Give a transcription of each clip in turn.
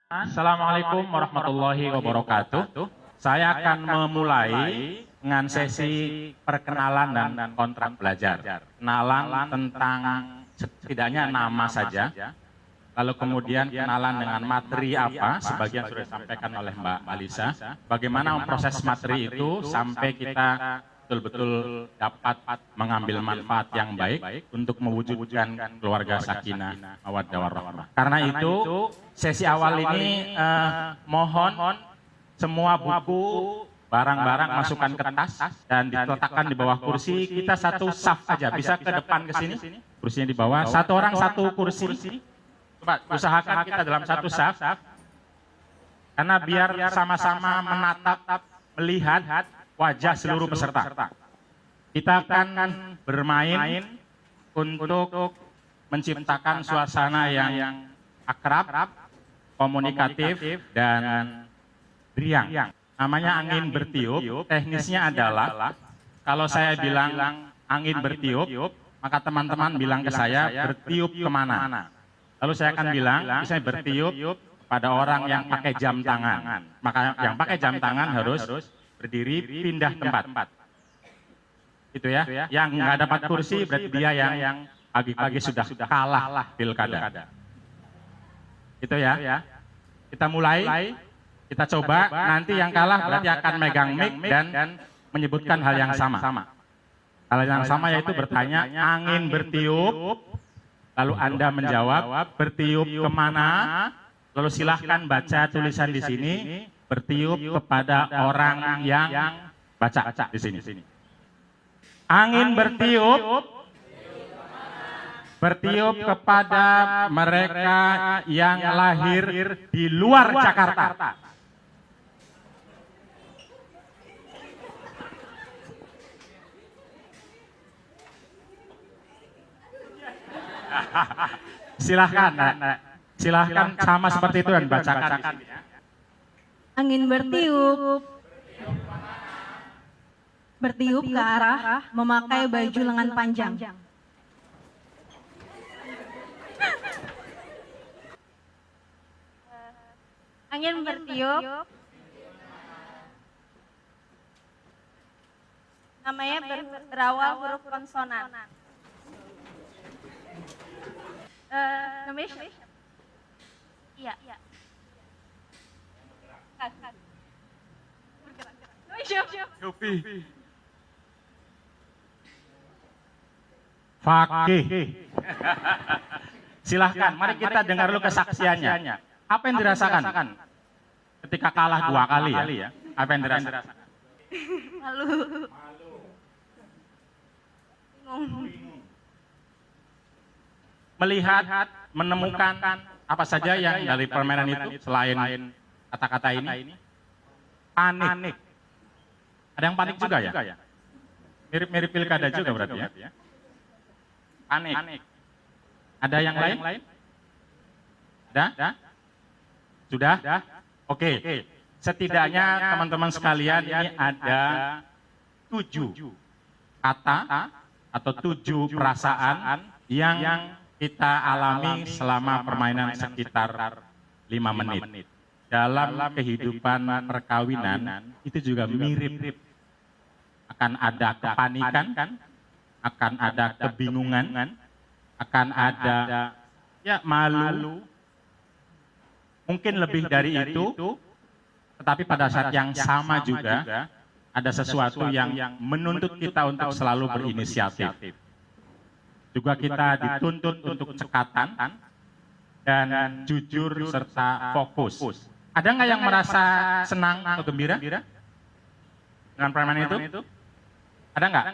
Assalamualaikum warahmatullahi wabarakatuh. Saya akan memulai dengan sesi perkenalan dan kontrak belajar. Kenalan tentang setidaknya nama saja, lalu kemudian kenalan dengan materi apa, sebagian sudah disampaikan oleh Mbak Alisa. Bagaimana proses materi itu sampai kita betul-betul dapat mengambil manfaat yang baik untuk mewujudkan keluarga sakinah mawaddah warahmah. Karena itu sesi awal ini mohon semua buku, barang-barang masukkan ke tas dan diletakkan di bawah kursi. Kita satu saf aja, bisa ke depan ke sini. Kursinya di bawah, satu orang satu kursi. Coba usahakan kita dalam satu saf. Karena biar sama-sama menatap, melihat wajah seluruh peserta. Kita akan bermain untuk menciptakan suasana yang akrab, komunikatif, dan riang. Namanya angin bertiup, teknisnya adalah kalau saya bilang angin bertiup, maka teman-teman bilang ke saya bertiup kemana. Lalu saya akan bilang, misalnya bertiup pada orang yang pakai jam tangan. Maka yang pakai jam tangan harus berdiri, pindah tempat. Itu ya, yang nggak dapat kursi berarti dia yang pagi-pagi sudah kalah pilkada. Itu ya. Kita mulai, kita coba, nanti yang kalah berarti akan megang mic dan menyebutkan hal yang sama. Hal yang sama yaitu bertanya, angin bertiup, lalu Anda menjawab, bertiup kemana, lalu silahkan baca tulisan di sini, bertiup kepada orang yang baca di sini. Angin bertiup kepada mereka yang lahir di luar Jakarta. Silahkan sama seperti itu dan bacakan. Angin bertiup ke arah memakai baju lengan panjang. Angin bertiup, namanya berawal huruf konsonan. Namanya siapa? Iya. Fakih. Silahkan, mari kita dengar dulu kesaksiannya. Apa yang dirasakan ketika kalah 2 kali ya? Apa yang dirasakan? Malu. Melihat, menemukan apa saja yang dari permainan itu selain kata-kata ini? Panik. Ada yang panik juga ya? Mirip-mirip pilkada juga berarti ya? Panik. Ada yang lain? Ada? Sudah? Oke. Setidaknya teman-teman sekalian ini ada 7 kata atau 7 perasaan yang kita alami selama permainan sekitar 5 menit. Dalam kehidupan perkawinan itu juga mirip. Akan ada kepanikan, akan ada kebingungan, akan ada malu, mungkin lebih dari itu, tetapi pada saat yang sama juga ada sesuatu yang menuntut kita untuk selalu berinisiatif. Juga kita dituntut untuk cekatan dan jujur serta fokus. Ada nggak yang merasa senang atau gembira dengan permainan itu? Ada nggak?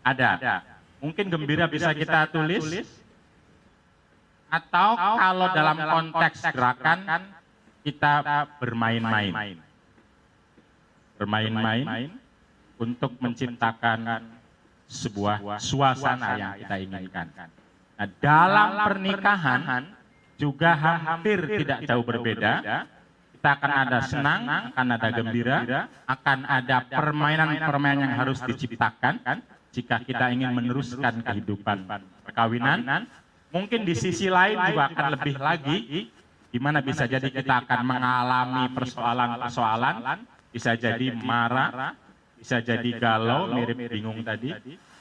Ada. Mungkin gembira bisa kita tulis, atau kalau dalam konteks gerakan kita bermain-main. Bermain-main untuk menciptakan sebuah suasana yang kita inginkan. Nah, dalam pernikahan juga hampir tidak jauh berbeda. Kita akan ada senang, akan ada gembira, akan ada permainan-permainan yang harus diciptakan jika kita ingin meneruskan kehidupan perkawinan. Mungkin di sisi lain juga akan lebih lagi di mana bisa jadi kita akan mengalami persoalan-persoalan, bisa jadi marah, bisa jadi galau, mirip bingung tadi,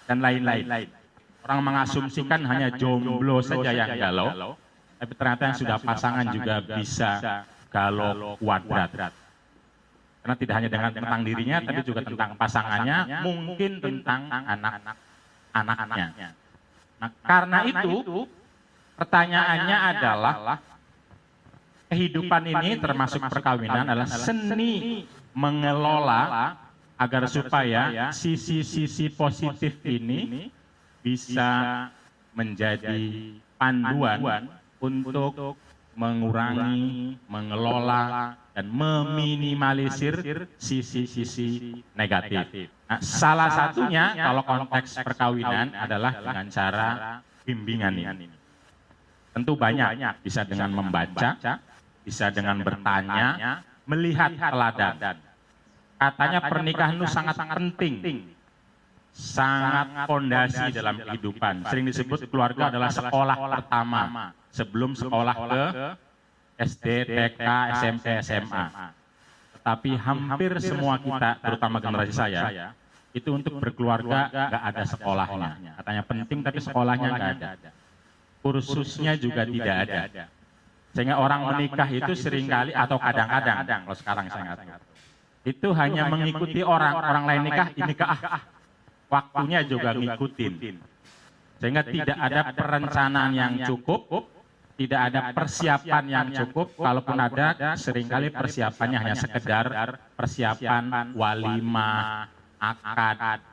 dan lain-lain. Orang mengasumsikan hanya jomblo saja yang galau, tapi ternyata yang sudah pasangan juga bisa galau kuadrat. Karena tidak hanya tentang dirinya, tapi juga tentang pasangannya, mungkin tentang anak-anaknya. Nah, karena itu, pertanyaannya adalah, kehidupan ini termasuk perkawinan adalah seni mengelola agar supaya sisi-sisi positif ini bisa menjadi panduan untuk mengurangi, mengelola, dan meminimalisir sisi-sisi negatif. Nah, salah satunya kalau konteks perkawinan adalah dengan cara bimbingan ini. Tentu banyak, bisa dengan membaca, bisa dengan bertanya, melihat teladan. Katanya pernikahan itu sangat penting, sangat fondasi dalam kehidupan. Sering disebut keluarga adalah sekolah pertama sebelum sekolah ke SD, TK, SMP, SMA. Tetapi hampir semua kita, terutama generasi saya, itu untuk berkeluarga nggak ada sekolahnya. Katanya penting tapi sekolahnya nggak ada. Kursusnya juga tidak ada. Sehingga orang menikah itu seringkali atau kadang-kadang, kalau sekarang saya nggak tahu, itu hanya mengikuti orang lain nikah, ini waktunya juga ngikutin. Sehingga tidak ada perencanaan yang cukup, tidak ada persiapan yang cukup, kalaupun ada seringkali persiapannya hanya sekedar persiapan walimah, akad,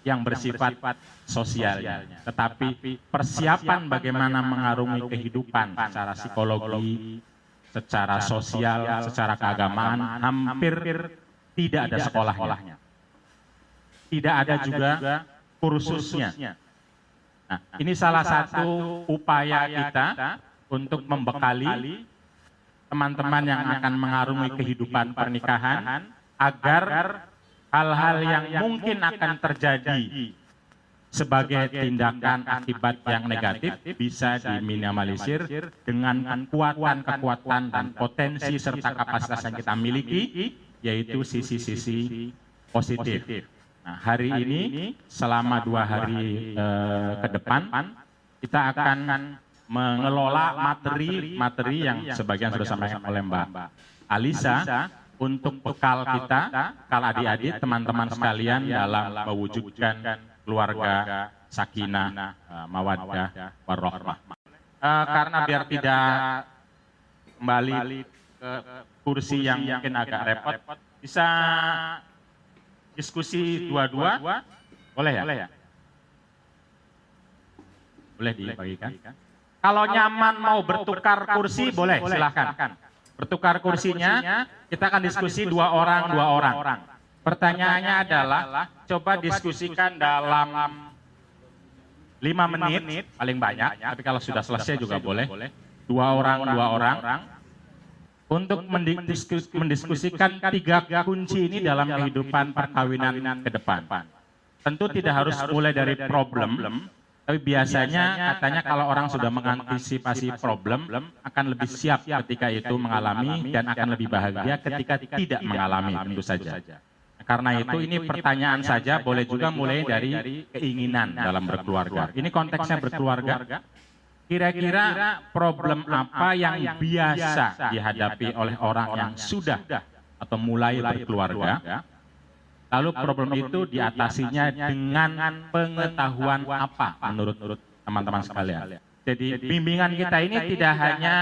yang bersifat sosialnya. Tetapi persiapan bagaimana mengarungi kehidupan secara psikologi, secara sosial, secara keagamaan, hampir tidak ada sekolahnya. Tidak ada juga kursusnya. Nah, ini salah satu upaya kita untuk membekali teman-teman yang akan mengarungi kehidupan pernikahan agar hal-hal yang mungkin akan terjadi sebagai tindakan akibat yang negatif bisa diminimalisir dengan kekuatan dan potensi serta kapasitas yang kita miliki, yaitu sisi-sisi positif. Nah, hari ini selama 2 hari ke depan kita akan mengelola materi yang sebagian sudah disampaikan oleh Mbak Alisa untuk bekal kita, kalau adik-adik, teman-teman sekalian dalam mewujudkan keluarga sakinah, mawaddah, warahmah. Karena biar tidak kembali ke kursi yang mungkin agak repot, bisa diskusi dua-dua, boleh ya? Boleh dibagikan? Kalau nyaman mau bertukar kursi, boleh, silahkan. Bertukar kursinya, kita akan diskusi 2 orang. Pertanyaannya adalah, coba diskusikan dalam 5 menit, paling banyak, tapi kalau sudah selesai juga boleh. 2 orang, untuk mendiskusikan 3 kunci ini dalam kehidupan perkawinan ke depan. Tentu tidak harus mulai dari problem, tapi biasanya katanya kalau orang sudah mengantisipasi problem, akan lebih siap ketika itu mengalami dan akan lebih bahagia ketika tidak mengalami, tentu saja. Karena itu ini pertanyaan saja, boleh juga mulai dari keinginan dalam berkeluarga. Ini konteksnya berkeluarga. Kira-kira problem apa yang biasa dihadapi oleh orang yang sudah atau mulai berkeluarga, lalu problem itu diatasinya dengan pengetahuan apa menurut teman-teman sekalian. Jadi bimbingan kita ini tidak hanya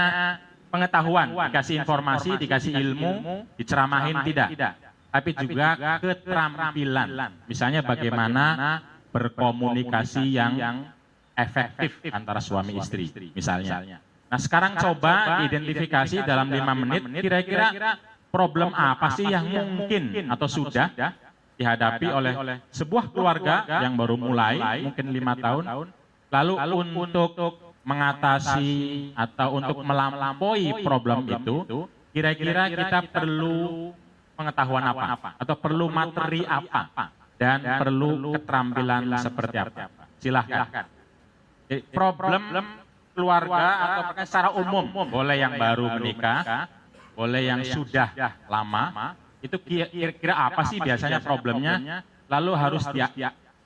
pengetahuan, dikasih informasi, dikasih ilmu, diceramahin, tidak. Tapi juga keterampilan. Misalnya bagaimana berkomunikasi yang efektif antara suami istri, misalnya. Nah, sekarang coba identifikasi dalam 5 menit, kira-kira problem apa sih yang mungkin atau sudah dihadapi oleh sebuah keluarga yang baru mulai, mungkin 5 tahun, lalu untuk mengatasi atau untuk melampaui problem itu, kira-kira kita perlu pengetahuan apa, atau perlu materi apa, dan perlu keterampilan seperti apa. Silahkan. Problem keluarga atau bahkan secara umum, boleh yang baru menikah, boleh yang sudah lama, itu kira-kira apa sih biasanya problemnya, lalu harus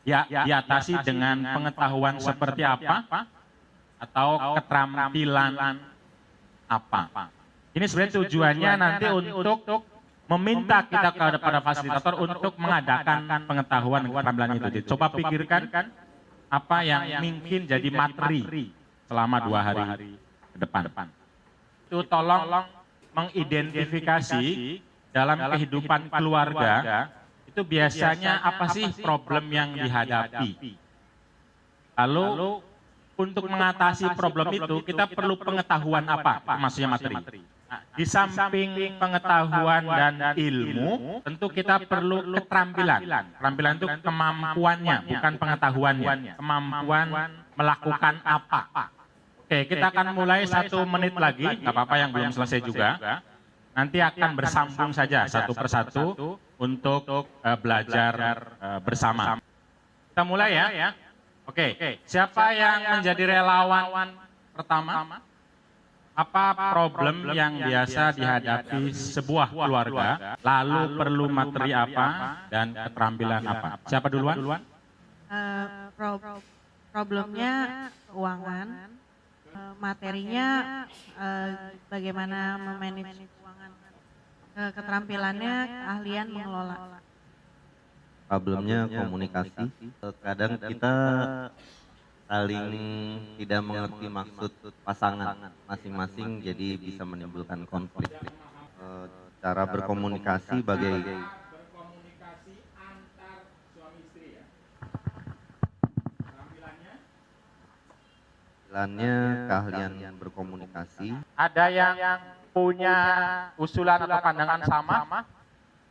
diatasi dengan pengetahuan seperti apa, atau keterampilan apa. Ini sebenarnya tujuannya nanti untuk meminta kita kepada fasilitator untuk mengadakan pengetahuan dan keterampilan itu. Coba pikirkan apa yang mungkin jadi materi selama 2 hari ke depan. Itu tolong mengidentifikasi dalam kehidupan keluarga, itu biasanya apa sih problem yang dihadapi. Lalu untuk mengatasi problem itu kita perlu pengetahuan apa, maksudnya materi. Nah, di samping pengetahuan dan ilmu, tentu kita perlu keterampilan. Keterampilan itu kemampuannya, bukan pengetahuannya. Kemampuan melakukan apa. Oke, kita akan mulai 1 menit lagi, nggak apa-apa yang belum selesai juga. Nanti akan bersambung saja satu persatu untuk belajar bersama. Kita mulai ya. Oke, siapa yang menjadi relawan pertama? Apa problem yang biasa dihadapi sebuah keluarga, lalu perlu materi apa dan keterampilan apa? Siapa duluan? Problemnya keuangan, materinya bagaimana memanage keuangan, keterampilannya keahlian mengelola. Problemnya komunikasi. Kadang kita saling tidak mengerti maksud pasangan masing-masing, jadi bisa menimbulkan konflik. Cara berkomunikasi Berkomunikasi antar suami istri ya. Keterampilannya keahlian berkomunikasi. Ada yang punya usulan atau pandangan sama?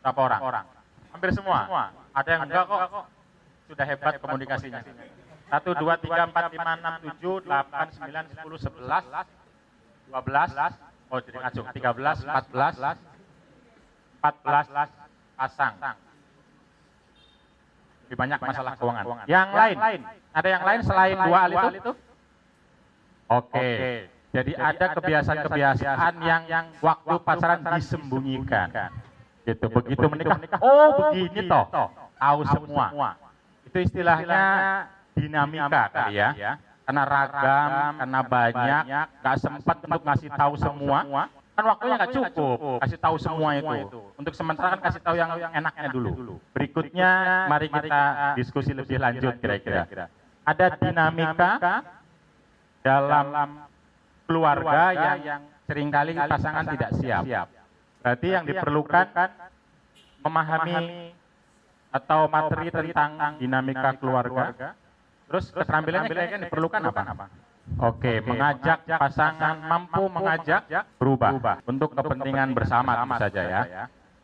Berapa orang? Hampir semua. Ada yang enggak kok. Sudah hebat komunikasinya. 1, 2, 3, 4, 5, 6, 7, 8, 9, 10, 11, 12, oh jadi ngacung, 13, 14 pasang. Lebih banyak masalah keuangan. Yang lain, ada yang lain selain 2 hal itu? Oke, jadi ada kebiasaan-kebiasaan yang waktu pacaran disembunyikan. Gitu, begitu menikah, oh begini toh, tahu semua. Itu istilahnya dinamika kali ya, karena ragam, karena banyak, gak sempat untuk ngasih tahu semua, kan waktunya gak cukup kasih tahu semua itu. Untuk sementara kan kasih tahu yang enaknya dulu. Berikutnya mari kita diskusi lebih lanjut kira-kira. Ada dinamika dalam keluarga yang seringkali pasangan tidak siap. Berarti yang diperlukan memahami atau materi tentang dinamika keluarga. Terus keterampilannya kira-kira diperlukan apa? Oke, mengajak pasangan, mampu mengajak berubah untuk kepentingan bersama tentu saja ya.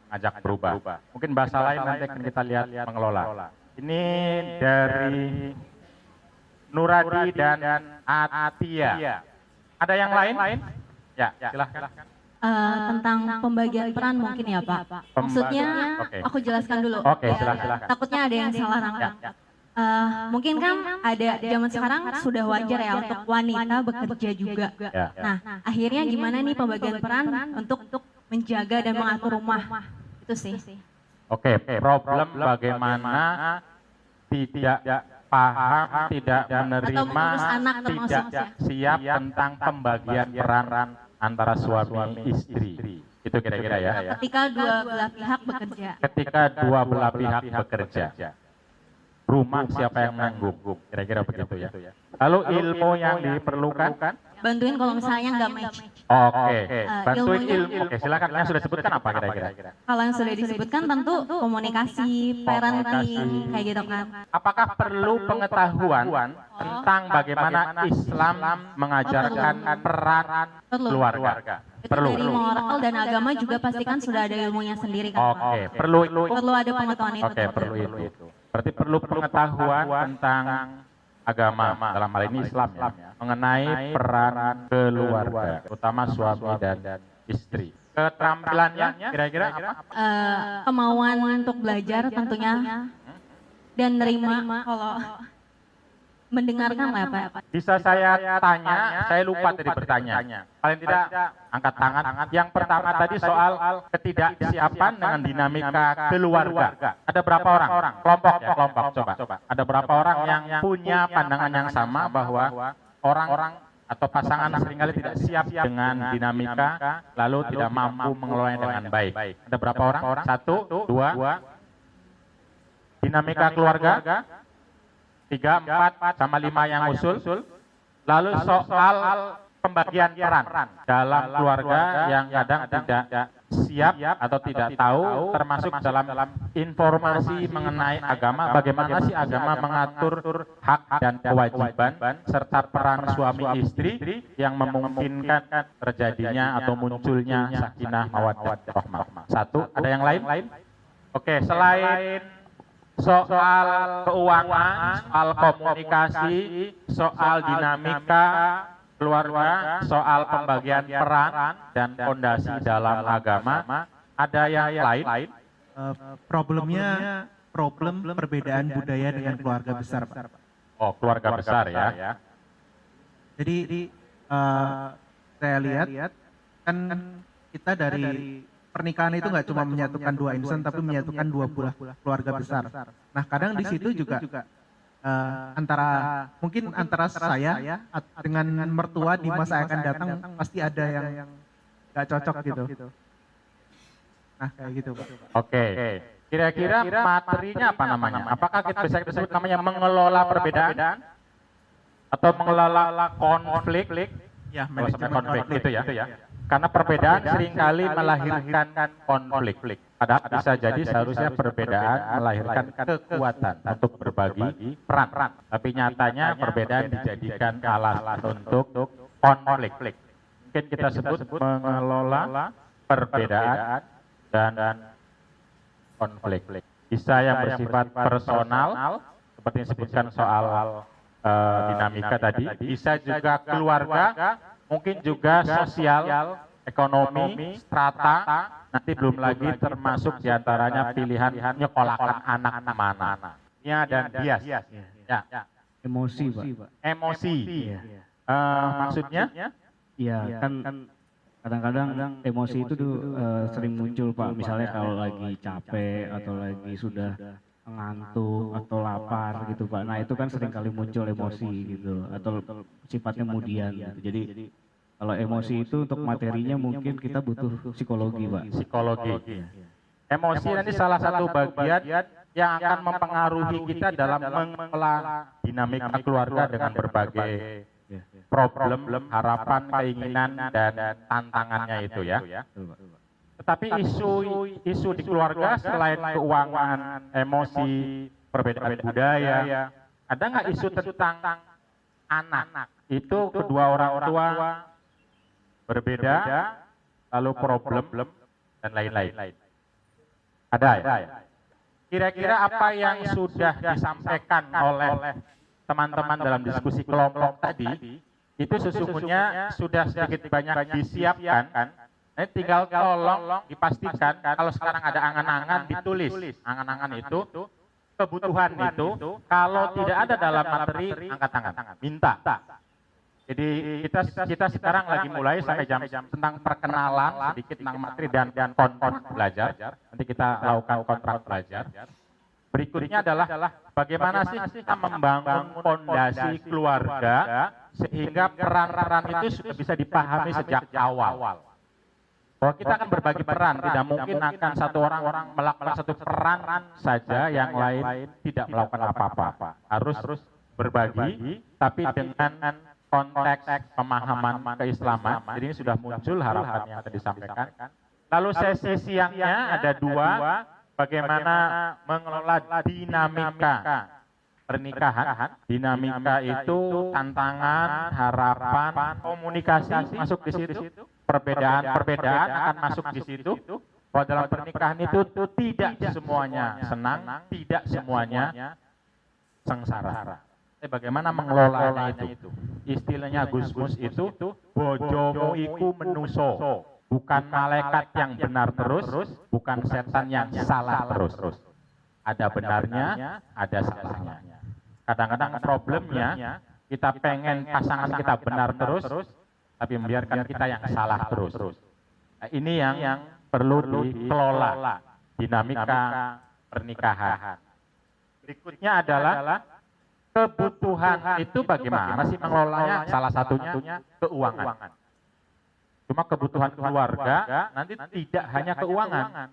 Mengajak berubah. Mungkin bahasa lain nanti akan kita lihat mengelola. Ini dari Nuradi dan Atia. Ada yang lain? Ya, silahkan. Tentang pembagian peran mungkin ya Pak. Maksudnya aku jelaskan dulu. Oke, silakan. Takutnya ada yang salah nangkap. Mungkin kan ada zaman sekarang sudah wajar ya untuk wanita bekerja juga. Nah, akhirnya gimana nih pembagian peran untuk menjaga dan mengatur rumah? Itu sih. Oke, problem bagaimana tidak paham, tidak menerima, tidak siap tentang pembagian peran antara suami istri. Itu kira-kira ya. Ketika dua belah pihak bekerja. Ketika dua belah pihak bekerja. Rumah siapa yang menanggung? Kira-kira begitu ya. Lalu ilmu yang diperlukan? Bantuin kalau misalnya nggak match. Oke, bantuin ilmu. Oke, silakan. Yang sudah disebutkan apa kira-kira? Kalau yang sudah disebutkan tentu komunikasi, parenting, kayak gitu kan. Apakah perlu pengetahuan tentang bagaimana Islam mengajarkan peran keluarga? Perlu. Dari moral dan agama juga pastikan sudah ada ilmunya sendiri kan. Oke, perlu ada pengetahuan itu. Oke, perlu itu. Berarti perlu pengetahuan tentang agama, dalam hal ini Islam ya, mengenai peran keluarga, terutama suami dan istri. Keterampilannya kira-kira apa? Kemauan untuk belajar tentunya, dan nerima kalau mendengarkan lah Pak. Bisa saya tanya, saya lupa tadi bertanya. Paling tidak angkat tangan. Yang pertama tadi soal ketidaksiapan dengan dinamika keluarga. Ada berapa orang? Kelompok coba. Ada berapa orang yang punya pandangan yang sama bahwa orang atau pasangan seringkali tidak siap dengan dinamika, lalu tidak mampu mengelolanya dengan baik. Ada berapa orang? 1, 2. Dinamika keluarga, 3, 4, sama 5 yang usul. Lalu soal pembagian peran dalam keluarga yang kadang tidak siap atau tidak tahu, termasuk dalam informasi mengenai agama, bagaimana sih agama mengatur hak dan kewajiban serta peran suami istri yang memungkinkan terjadinya atau munculnya sakinah mawaddah rahmah. 1, ada yang lain? Oke, selain soal keuangan, soal komunikasi, soal dinamika keluarga, soal pembagian peran dan fondasi dalam agama, ada yang lain? Problem perbedaan budaya dengan keluarga besar, Pak. Oh, keluarga besar ya. Jadi saya lihat kan kita dari pernikahan itu nggak cuma menyatukan dua insan, tapi menyatukan dua buah keluarga besar. Nah, kadang di situ juga antara saya dengan mertua di masa akan datang pasti ada yang nggak cocok gitu. Nah, kayak gitu, Pak. Oke. Kira-kira materinya apa namanya? Apakah kita bisa disebut namanya mengelola perbedaan atau mengelola konflik? Ya, Manajemen konflik itu ya. Karena perbedaan seringkali melahirkan konflik. Padahal bisa jadi seharusnya perbedaan melahirkan kekuatan untuk berbagi peran. Tapi nyatanya perbedaan dijadikan alasan untuk konflik. Mungkin kita sebut mengelola perbedaan dan konflik. Bisa yang bersifat personal, seperti yang disebutkan soal dinamika tadi. Bisa juga keluarga, mungkin juga sosial, ekonomi, strata, nanti belum lagi termasuk diantaranya pilihan nyekolahkan anak mana. Ya, dan bias. Ya. Emosi, Pak. Emosi. Maksudnya? Iya, kan kadang-kadang emosi itu sering muncul, Pak. Misalnya kalau lagi capek atau lagi sudah ngantuk atau lapar gitu, Pak. Nah, itu kan sering kali muncul emosi gitu atau sifatnya kemudian gitu. Jadi kalau emosi itu untuk materinya mungkin kita butuh psikologi, Pak. Psikologi. Emosi nanti salah satu bagian yang akan mempengaruhi kita dalam mengelola dinamika keluarga dengan berbagai problem, harapan, keinginan, dan tantangannya itu ya. Tetapi isu di keluarga selain keuangan, emosi, perbedaan budaya, ada nggak isu tentang anak? Itu kedua orang tua berbeda, lalu problem dan lain-lain. Ada ya? Kira-kira apa yang sudah disampaikan oleh teman-teman dalam diskusi kelompok tadi, itu sesungguhnya sudah sedikit banyak disiapkan. Nah, tinggal tolong dipastikan kalau sekarang ada angan-angan ditulis. Angan-angan itu, kebutuhan itu, kalau tidak ada dalam materi, angkat tangan, minta. Jadi kita sekarang lagi mulai sampai jam tentang perkenalan sedikit tentang materi dan kontrak belajar. Nanti kita lakukan kontrak belajar. Berikutnya adalah bagaimana sih kita membangun fondasi keluarga sehingga peran-peran itu sudah bisa dipahami sejak awal. Bahwa kita akan berbagi peran, tidak mungkin akan satu orang melakukan satu peran saja, yang lain tidak melakukan apa-apa. Harus berbagi, tapi dengan konteks pemahaman keislaman. Jadi ini sudah muncul harapan yang tadi disampaikan. Lalu sesi siangnya ada 2. Bagaimana mengelola dinamika pernikahan. Dinamika itu tantangan, harapan, komunikasi masuk di situ. Perbedaan akan masuk di situ. Bahwa dalam pernikahan itu tidak semuanya senang, tidak semuanya sengsara. Bagaimana mengelolanya itu? Istilahnya Gusmus itu bojomu iku menuso. Bukan malaikat yang benar terus, bukan setan yang salah terus. Ada benarnya, ada salahnya. Kadang-kadang problemnya kita pengen pasangan kita benar terus, tapi membiarkan kita yang salah terus. Nah, ini yang perlu dikelola dinamika pernikahan. Berikutnya adalah kebutuhan itu bagaimana sih mengelolanya? Salah satunya keuangan. Cuma kebutuhan keluarga nanti tidak hanya keuangan.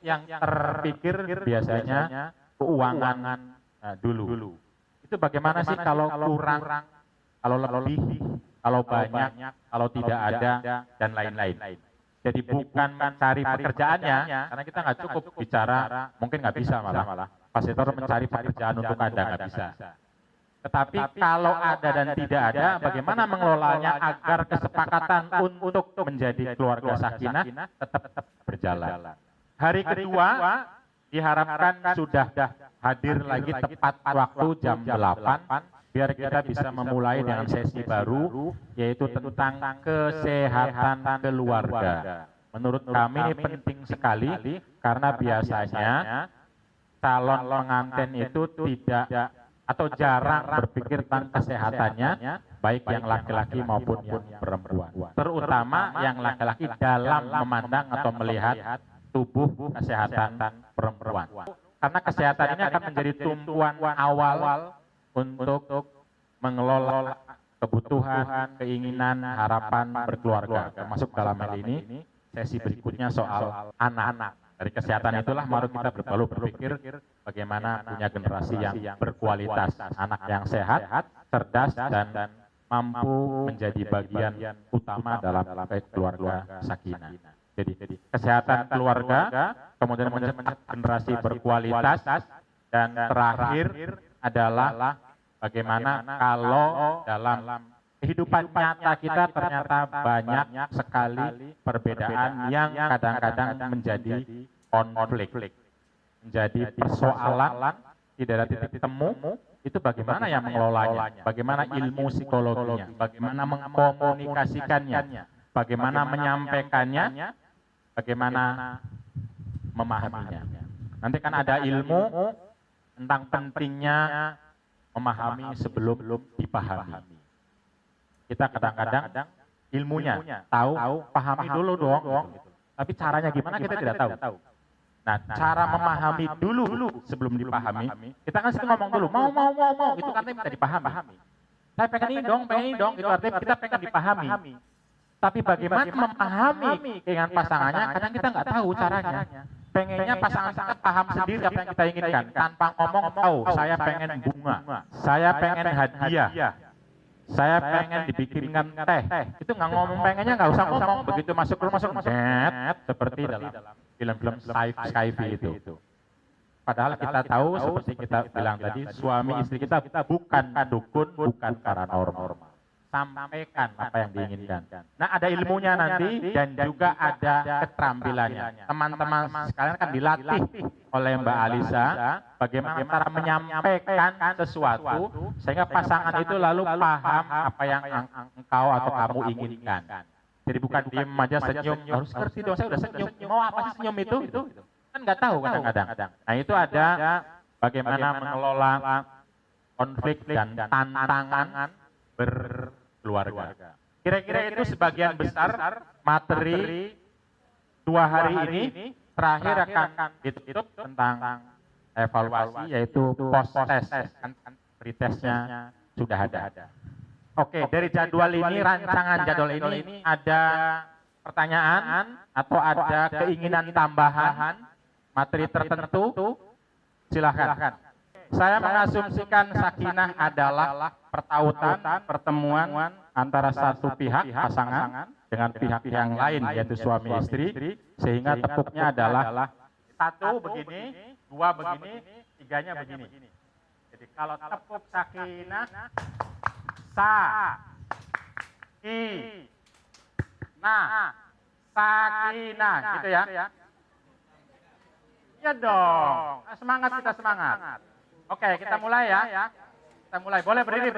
Yang terpikir biasanya keuangan dulu. Itu bagaimana sih kalau kurang, kalau lebih, kalau banyak, kalau tidak ada, dan lain-lain. Jadi bukan mencari pekerjaannya, karena kita nggak cukup bicara, mungkin nggak bisa malah. Fasilitor mencari pekerjaan untuk Anda, nggak bisa. Tetapi kalau ada dan tidak ada, bagaimana mengelolanya agar kesepakatan untuk menjadi keluarga sakinah tetap berjalan. Hari kedua diharapkan sudah hadir lagi tepat waktu jam 8, biar kita bisa memulai dengan sesi baru, yaitu tentang kesehatan keluarga. Menurut kami ini penting sekali, karena biasanya calon pengantin itu tidak atau jarang berpikir tentang kesehatannya, baik yang laki-laki maupun yang perempuan. Terutama yang laki-laki dalam memandang atau melihat tubuh kesehatan perempuan. Karena kesehatan ini akan menjadi tumpuan awal untuk mengelola kebutuhan, keinginan, harapan berkeluarga. Termasuk dalam hal ini, sesi berikutnya soal anak-anak. Dari kesehatan itulah baru kita berpikir bagaimana punya generasi yang berkualitas, anak yang sehat, cerdas, dan mampu menjadi bagian utama dalam keluarga sakinah. Jadi kesehatan keluarga, kemudian mencetak generasi berkualitas, dan terakhir adalah bagaimana kalau dalam kehidupan nyata kita ternyata banyak sekali perbedaan yang kadang-kadang menjadi konflik, menjadi persoalan, tidak ada titik temu. Itu bagaimana yang mengelolanya, bagaimana ilmu psikologinya, bagaimana mengkomunikasikannya, bagaimana menyampaikannya, bagaimana memahaminya. Nanti kan ada ilmu tentang pentingnya memahami sebelum dipahami. Kita kadang-kadang ilmunya tahu, pahami dulu dong. Tapi caranya gimana kita tidak tahu. Nah, cara memahami dulu sebelum dipahami, kita kan sering ngomong dulu, mau, itu kan minta dipahami. Saya pengen ini dong, itu artinya kita pengen dipahami. Tapi bagaimana memahami dengan pasangannya, kadang kita nggak tahu caranya. Pengennya pasangan kita paham sendiri apa yang kita inginkan, tanpa ngomong, saya pengen bunga, saya pengen hadiah, saya pengen dibikinkan teh. Itu nggak ngomong pengennya, nggak usah ngomong. Begitu masuk rumah, seperti dalam film-film sci-fi itu. Padahal kita tahu, seperti kita bilang tadi, suami istri kita bukan dukun, bukan paranormal. Sampaikan apa yang diinginkan. Nah, ada ilmunya nanti dan juga ada keterampilannya. Teman-teman sekalian kan dilatih oleh Mbak Alisa bagaimana cara menyampaikan sesuatu sehingga pasangan itu lalu paham apa yang engkau atau kamu inginkan. Jadi bukan diem aja senyum, harus ngerti dong, saya udah senyum, mau apa sih senyum itu? Kan nggak tahu kadang-kadang. Nah, itu ada bagaimana mengelola konflik dan tantangan berkeluarga. Kira-kira itu sebagian besar materi 2 hari ini. Terakhir akan ditutup tentang evaluasi, yaitu post test. Pretestnya sudah ada. Oke, dari jadwal ini, rancangan jadwal ini ada pertanyaan atau ada keinginan tambahan materi tertentu? Silahkan. Saya mengasumsikan sakinah adalah pertemuan antara satu pihak pasangan dengan pihak yang lain, yaitu suami istri, sehingga tepuknya adalah 1 begini, 2 begini, 3-nya begini. Jadi kalau tepuk sakinah, sakinah, gitu ya. Ya dong, semangat kita semangat. Oke, kita mulai ya. Kita mulai. Boleh berdiri.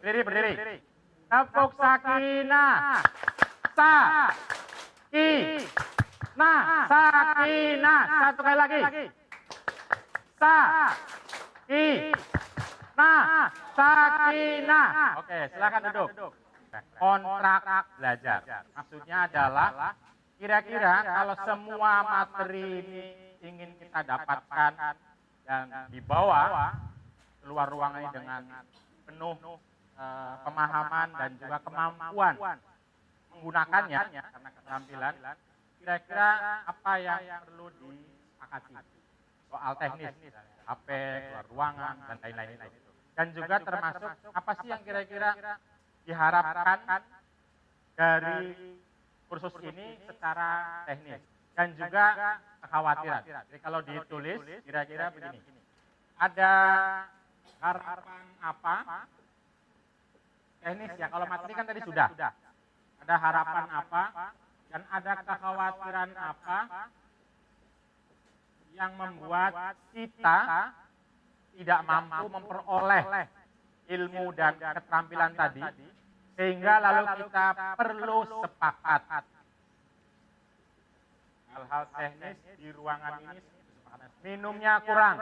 Berdiri. Tepuk sakinah. Sakinah. Satu kali lagi. Sakinah. Sakinah. Oke, silakan duduk. Kontrak belajar. Maksudnya adalah kira-kira kalau semua materi ini ingin kita dapatkan dan dibawa keluar ruangan ini dengan penuh pemahaman dan juga kemampuan menggunakannya karena keterampilan, kira-kira apa yang perlu disepakati soal teknis, HP, keluar ruangan, dan lain-lain itu. Dan juga termasuk apa sih yang kira-kira diharapkan dari kursus ini secara teknis. Dan juga kekhawatiran. Jadi kalau ditulis, kira-kira begini. Ada harapan apa? Teknis ya, kalau materi kan tadi sudah. Ada harapan apa? Dan ada kekhawatiran apa yang membuat kita tidak mampu memperoleh ilmu dan keterampilan tadi, sehingga lalu kita perlu sepakat hal-hal teknis di ruangan ini. Minumnya kurang.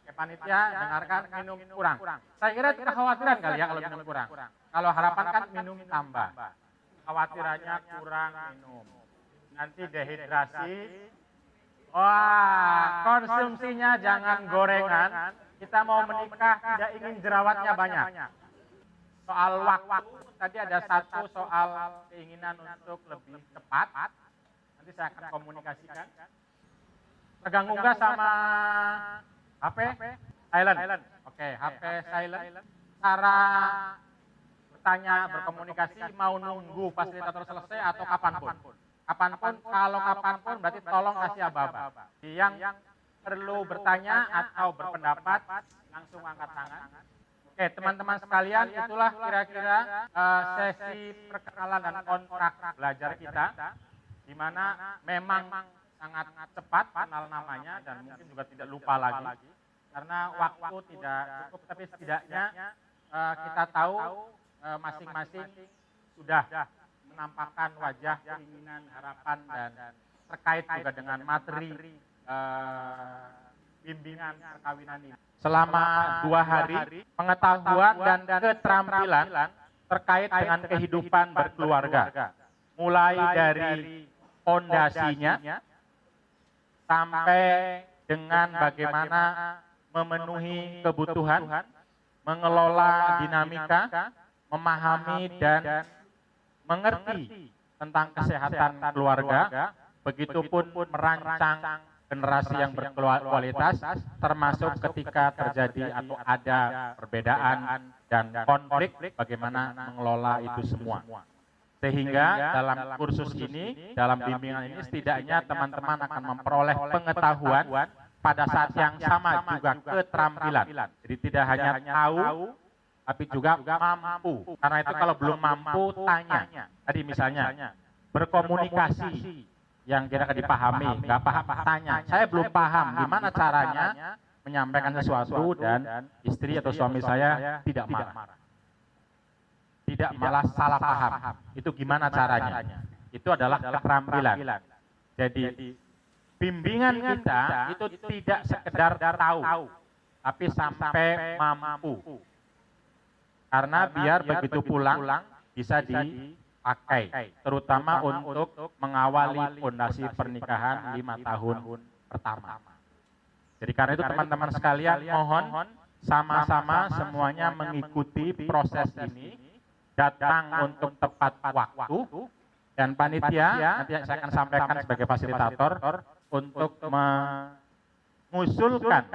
Panitia dengarkan, minum kurang. Saya kira itu kekhawatiran kali ya kalau minum kurang. Kalau harapan kan minum tambah. Khawatirannya kurang minum. Nanti dehidrasi. Wah, konsumsinya jangan gorengan. Kita mau menikah tidak ingin jerawatnya banyak. Soal waktu, tadi ada satu soal keinginan untuk lebih cepat. Nanti saya akan komunikasikan. Pegang unggah sama HP silent. Oke, HP silent. Cara bertanya, berkomunikasi mau nunggu fasilitator selesai atau kapanpun. Kapanpun, kalau kapanpun berarti tolong kasih aba-aba. Yang perlu bertanya atau berpendapat langsung angkat tangan. Oke, teman-teman sekalian, itulah kira-kira sesi perkenalan dan kontrak belajar kita, di mana memang sangat cepat kenal namanya dan mungkin juga tidak lupa lagi. Karena waktu tidak cukup, tapi setidaknya kita tahu masing-masing sudah menampakkan wajah, keinginan, harapan, dan terkait juga dengan materi bimbingan perkawinan ini. Selama 2 hari, pengetahuan dan keterampilan terkait dengan kehidupan berkeluarga. Mulai dari fondasinya sampai dengan bagaimana memenuhi kebutuhan, mengelola dinamika, memahami dan mengerti tentang kesehatan keluarga, begitupun merancang generasi yang berkualitas, termasuk ketika terjadi atau ada perbedaan dan konflik, bagaimana mengelola itu semua. Sehingga dalam kursus ini, dalam bimbingan ini, setidaknya teman-teman akan memperoleh pengetahuan pada saat yang sama juga keterampilan. Jadi tidak hanya tahu, tapi juga mampu. Karena itu kalau belum mampu, tanya. Tadi misalnya, berkomunikasi yang kira-kira dipahami, nggak paham, tanya. Saya belum paham gimana caranya menyampaikan sesuatu dan istri atau suami saya tidak marah. Tidak malah salah paham. Itu gimana caranya? Itu adalah keterampilan. Jadi bimbingan kita itu tidak sekedar tahu, tapi sampai mampu. Karena biar begitu pulang bisa dipakai, terutama untuk mengawali fondasi pernikahan 5 tahun pertama. Jadi karena itu teman-teman sekalian, mohon sama-sama semuanya mengikuti proses ini, datang untuk tepat waktu, dan panitia nanti saya akan sampaikan sebagai fasilitator untuk mengusulkan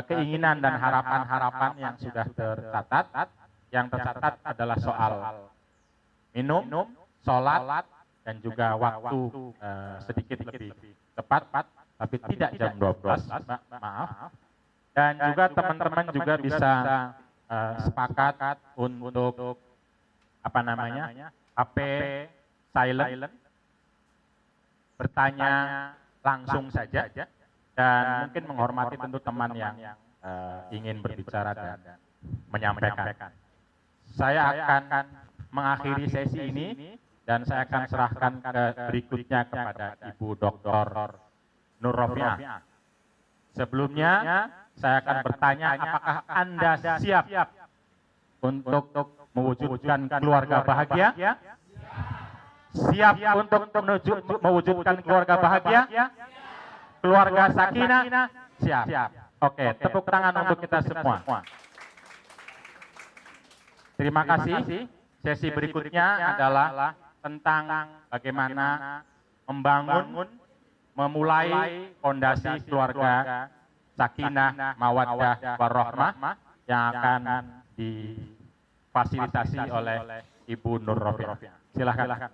keinginan dan harapan-harapan yang sudah tercatat. Yang tercatat adalah soal minum, sholat, dan juga waktu sedikit lebih tepat, tapi tidak jam 12, maaf. Dan juga teman-teman juga bisa sepakat untuk HP silent, bertanya langsung saja, dan mungkin menghormati tentu teman yang ingin berbicara dan menyampaikan. Saya akan mengakhiri sesi ini dan saya akan serahkan ke berikutnya kepada Ibu Dr. Nur Rofiah. Sebelumnya saya akan bertanya apakah Anda siap untuk mewujudkan keluarga bahagia? Siap untuk mewujudkan keluarga bahagia? Keluarga sakinah? Siap. Oke, tepuk tangan untuk kita semua. Terima kasih. Sesi berikutnya adalah tentang bagaimana membangun, memulai fondasi keluarga sakinah, mawaddah, warahmah yang akan difasilitasi oleh Ibu Nur Rofiah. Silakan.